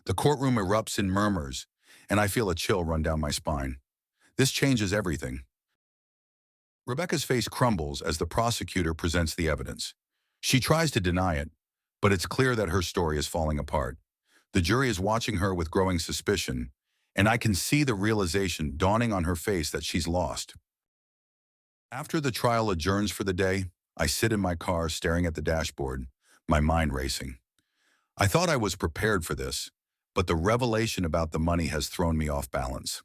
The courtroom erupts in murmurs, and I feel a chill run down my spine. This changes everything. Rebecca's face crumbles as the prosecutor presents the evidence. She tries to deny it, but it's clear that her story is falling apart. The jury is watching her with growing suspicion, and I can see the realization dawning on her face that she's lost. After the trial adjourns for the day, I sit in my car staring at the dashboard, my mind racing. I thought I was prepared for this, but the revelation about the money has thrown me off balance.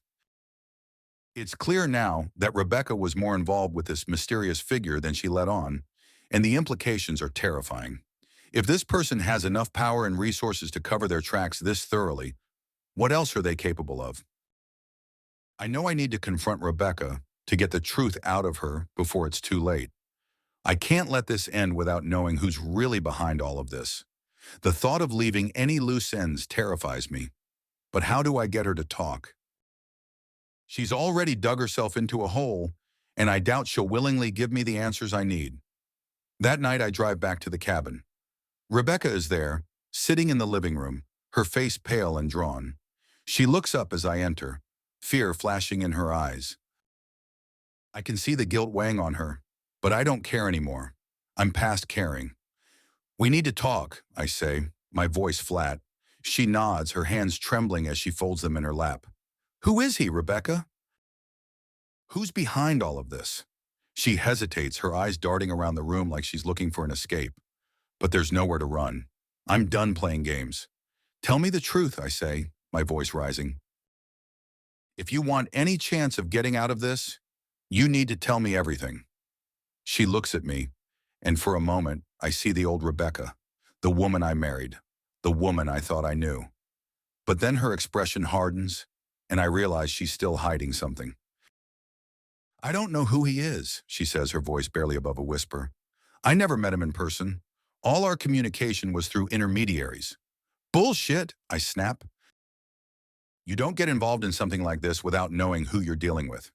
It's clear now that Rebecca was more involved with this mysterious figure than she let on, and the implications are terrifying. If this person has enough power and resources to cover their tracks this thoroughly, what else are they capable of? I know I need to confront Rebecca to get the truth out of her before it's too late. I can't let this end without knowing who's really behind all of this. The thought of leaving any loose ends terrifies me. But how do I get her to talk? She's already dug herself into a hole, and I doubt she'll willingly give me the answers I need. That night, I drive back to the cabin. Rebecca is there, sitting in the living room, her face pale and drawn. She looks up as I enter, fear flashing in her eyes. I can see the guilt weighing on her, but I don't care anymore. I'm past caring. We need to talk, I say, my voice flat. She nods, her hands trembling as she folds them in her lap. Who is he, Rebecca? Who's behind all of this? She hesitates, her eyes darting around the room like she's looking for an escape. But there's nowhere to run. I'm done playing games. Tell me the truth, I say, my voice rising. If you want any chance of getting out of this, you need to tell me everything. She looks at me, and for a moment, I see the old Rebecca, The woman I married. The woman I thought I knew. But then her expression hardens, and I realize she's still hiding something. I don't know who he is, she says, her voice barely above a whisper. I never met him in person. All our communication was through intermediaries. Bullshit, I snap. You don't get involved in something like this without knowing who you're dealing with.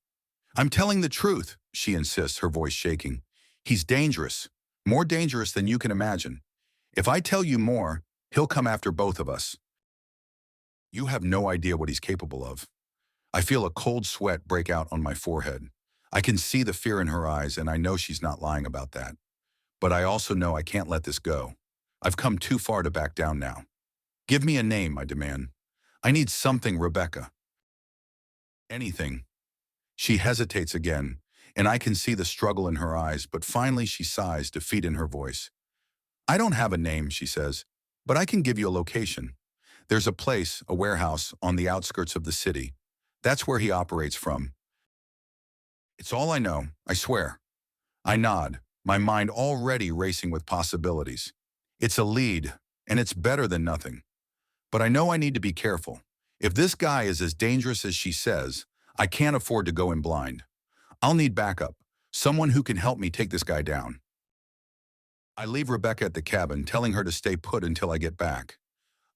I'm telling the truth, she insists, her voice shaking. He's dangerous, more dangerous than you can imagine. If I tell you more, he'll come after both of us. You have no idea what he's capable of. I feel a cold sweat break out on my forehead. I can see the fear in her eyes, and I know she's not lying about that. But I also know I can't let this go. I've come too far to back down now. Give me a name, I demand. I need something, Rebecca. Anything. She hesitates again, and I can see the struggle in her eyes, but finally she sighs, defeat in her voice. I don't have a name, she says, but I can give you a location. There's a place, a warehouse, on the outskirts of the city. That's where he operates from. It's all I know, I swear. I nod, my mind already racing with possibilities. It's a lead, and it's better than nothing. But I know I need to be careful. If this guy is as dangerous as she says, I can't afford to go in blind. I'll need backup, someone who can help me take this guy down. I leave Rebecca at the cabin, telling her to stay put until I get back.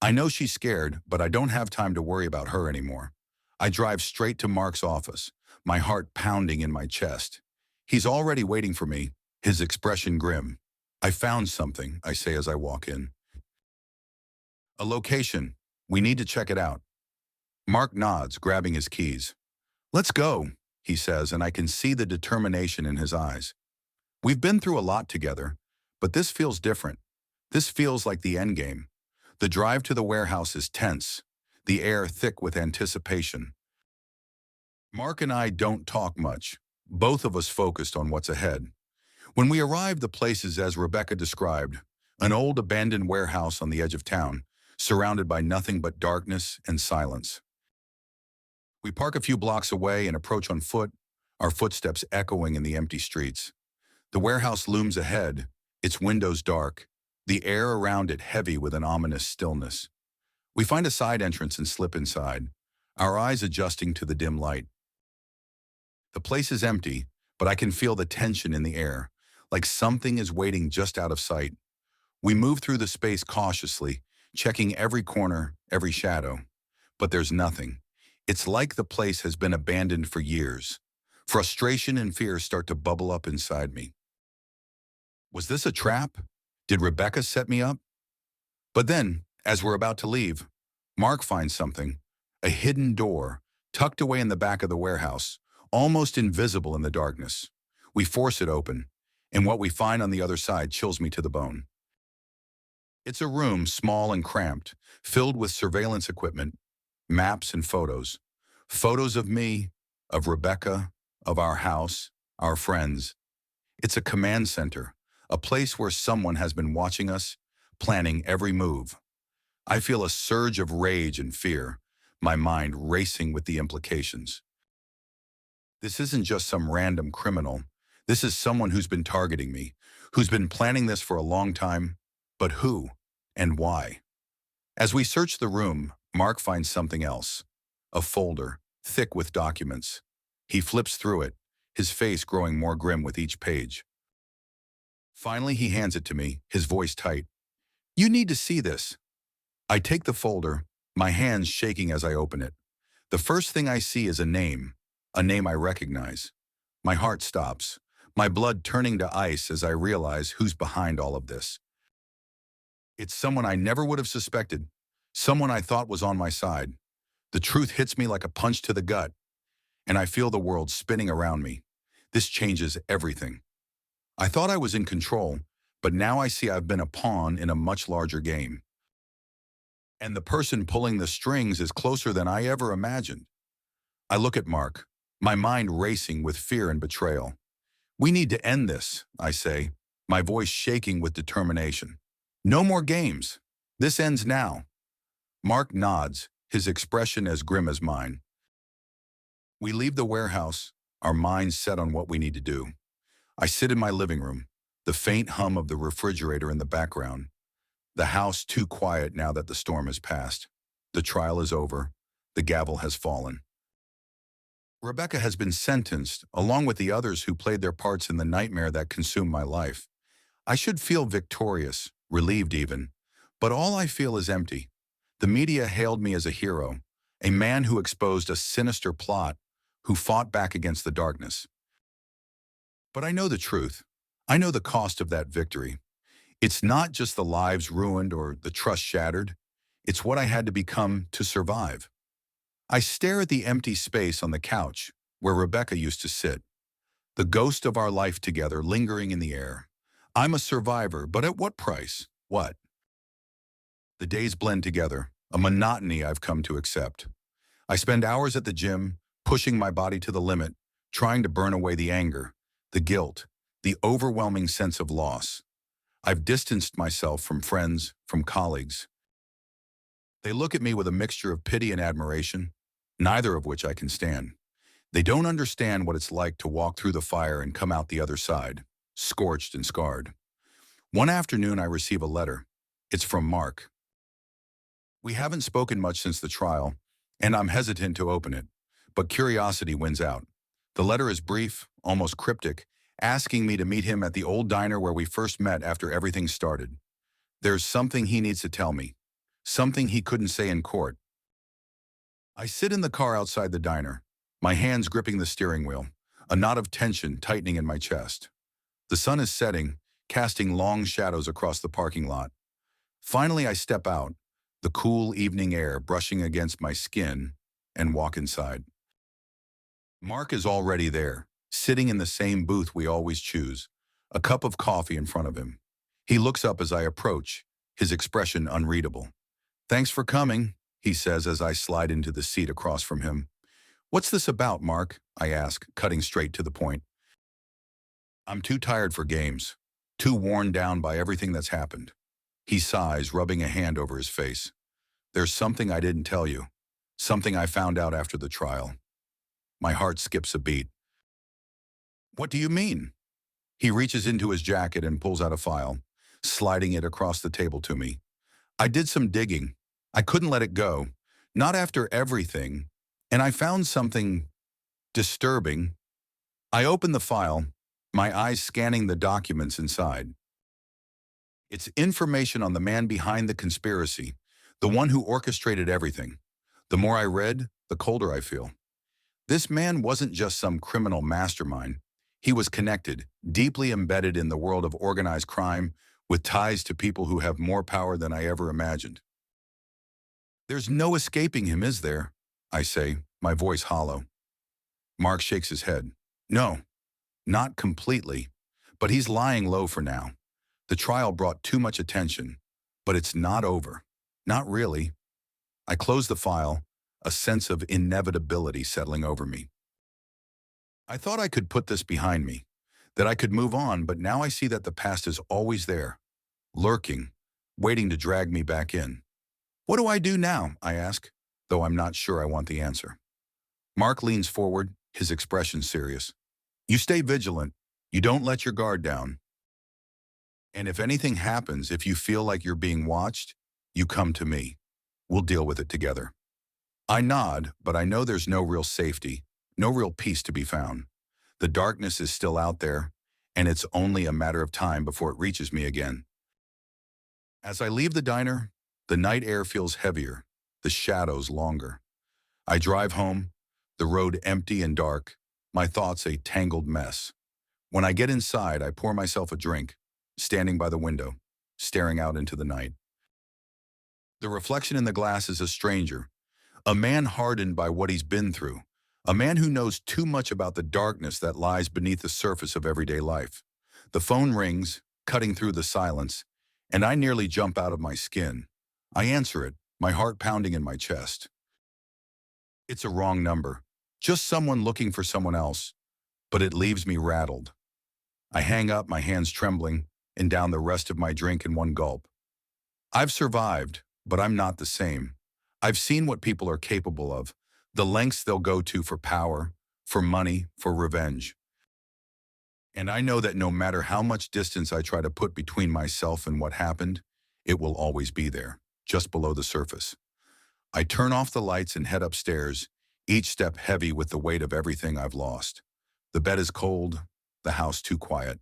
I know she's scared, but I don't have time to worry about her anymore. I drive straight to Mark's office, my heart pounding in my chest. He's already waiting for me, his expression grim. I found something, I say as I walk in. A location. We need to check it out. Mark nods, grabbing his keys. Let's go, he says, and I can see the determination in his eyes. We've been through a lot together, but this feels different. This feels like the endgame. The drive to the warehouse is tense, the air thick with anticipation. Mark and I don't talk much, both of us focused on what's ahead. When we arrive, the place is as Rebecca described, an old abandoned warehouse on the edge of town, surrounded by nothing but darkness and silence. We park a few blocks away and approach on foot, our footsteps echoing in the empty streets. The warehouse looms ahead, its windows dark, the air around it heavy with an ominous stillness. We find a side entrance and slip inside, our eyes adjusting to the dim light. The place is empty, but I can feel the tension in the air, like something is waiting just out of sight. We move through the space cautiously, checking every corner, every shadow. But there's nothing. It's like the place has been abandoned for years. Frustration and fear start to bubble up inside me. Was this a trap? Did Rebecca set me up? But then, as we're about to leave, Mark finds something, a hidden door, tucked away in the back of the warehouse, almost invisible in the darkness. We force it open, and what we find on the other side chills me to the bone. It's a room small and cramped, filled with surveillance equipment, maps and photos. Photos of me, of Rebecca, of our house, our friends. It's a command center, a place where someone has been watching us, planning every move. I feel a surge of rage and fear, my mind racing with the implications. This isn't just some random criminal. This is someone who's been targeting me, who's been planning this for a long time. But who and why? As we search the room, Mark finds something else. A folder, thick with documents. He flips through it, his face growing more grim with each page. Finally, he hands it to me, his voice tight. You need to see this. I take the folder, my hands shaking as I open it. The first thing I see is a name I recognize. My heart stops, my blood turning to ice as I realize who's behind all of this. It's someone I never would have suspected, someone I thought was on my side. The truth hits me like a punch to the gut, and I feel the world spinning around me. This changes everything. I thought I was in control, but now I see I've been a pawn in a much larger game. And the person pulling the strings is closer than I ever imagined. I look at Mark, my mind racing with fear and betrayal. We need to end this, I say, my voice shaking with determination. No more games. This ends now. Mark nods, his expression as grim as mine. We leave the warehouse, our minds set on what we need to do. I sit in my living room, the faint hum of the refrigerator in the background. The house too quiet now that the storm has passed. The trial is over. The gavel has fallen. Rebecca has been sentenced, along with the others who played their parts in the nightmare that consumed my life. I should feel victorious, relieved even, but all I feel is empty. The media hailed me as a hero, a man who exposed a sinister plot, who fought back against the darkness. But I know the truth. I know the cost of that victory. It's not just the lives ruined or the trust shattered. It's what I had to become to survive. I stare at the empty space on the couch where Rebecca used to sit, the ghost of our life together lingering in the air. I'm a survivor, but at what price? What? The days blend together, a monotony I've come to accept. I spend hours at the gym, pushing my body to the limit, trying to burn away the anger, the guilt, the overwhelming sense of loss. I've distanced myself from friends, from colleagues. They look at me with a mixture of pity and admiration, neither of which I can stand. They don't understand what it's like to walk through the fire and come out the other side, scorched and scarred. One afternoon I receive a letter. It's from Mark. We haven't spoken much since the trial, and I'm hesitant to open it, but curiosity wins out. The letter is brief, almost cryptic, asking me to meet him at the old diner where we first met after everything started. There's something he needs to tell me, something he couldn't say in court. I sit in the car outside the diner, my hands gripping the steering wheel, a knot of tension tightening in my chest. The sun is setting, casting long shadows across the parking lot. Finally, I step out, the cool evening air brushing against my skin, and walk inside. Mark is already there, sitting in the same booth we always choose, a cup of coffee in front of him. He looks up as I approach, his expression unreadable. "Thanks for coming," he says as I slide into the seat across from him. "What's this about, Mark?" I ask, cutting straight to the point. "I'm too tired for games, too worn down by everything that's happened." He sighs, rubbing a hand over his face. "There's something I didn't tell you, something I found out after the trial." My heart skips a beat. "What do you mean?" He reaches into his jacket and pulls out a file, sliding it across the table to me. "I did some digging. I couldn't let it go, not after everything, and I found something disturbing." I open the file, my eyes scanning the documents inside. It's information on the man behind the conspiracy, the one who orchestrated everything. The more I read, the colder I feel. This man wasn't just some criminal mastermind. He was connected, deeply embedded in the world of organized crime, with ties to people who have more power than I ever imagined. "There's no escaping him, is there?" I say, my voice hollow. Mark shakes his head. "No, not completely, but he's lying low for now. The trial brought too much attention, but it's not over. Not really." I close the file, a sense of inevitability settling over me. I thought I could put this behind me, that I could move on, but now I see that the past is always there, lurking, waiting to drag me back in. "What do I do now?" I ask, though I'm not sure I want the answer. Mark leans forward, his expression serious. "You stay vigilant. You don't let your guard down. And if anything happens, if you feel like you're being watched, you come to me. We'll deal with it together." I nod, but I know there's no real safety, no real peace to be found. The darkness is still out there, and it's only a matter of time before it reaches me again. As I leave the diner, the night air feels heavier, the shadows longer. I drive home, the road empty and dark, my thoughts a tangled mess. When I get inside, I pour myself a drink, standing by the window, staring out into the night. The reflection in the glass is a stranger, a man hardened by what he's been through, a man who knows too much about the darkness that lies beneath the surface of everyday life. The phone rings, cutting through the silence, and I nearly jump out of my skin. I answer it, my heart pounding in my chest. It's a wrong number, just someone looking for someone else, but it leaves me rattled. I hang up, my hands trembling, and down the rest of my drink in one gulp. I've survived, but I'm not the same. I've seen what people are capable of, the lengths they'll go to for power, for money, for revenge. And I know that no matter how much distance I try to put between myself and what happened, It will always be there, just below the surface. I turn off the lights and head upstairs, each step heavy with the weight of everything I've lost. The bed is cold, the house too quiet.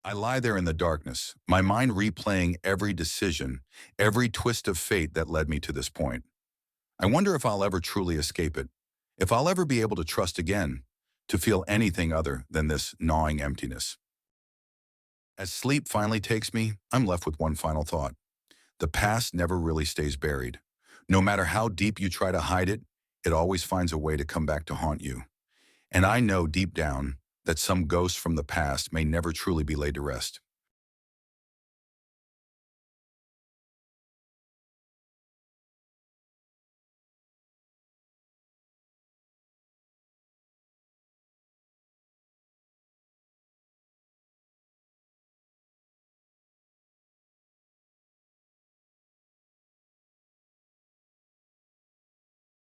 I lie there in the darkness, my mind replaying every decision, every twist of fate that led me to this point. I wonder if I'll ever truly escape it, if I'll ever be able to trust again, to feel anything other than this gnawing emptiness. As sleep finally takes me, I'm left with one final thought. The past never really stays buried. No matter how deep you try to hide it, it always finds a way to come back to haunt you. And I know deep down that some ghost from the past may never truly be laid to rest.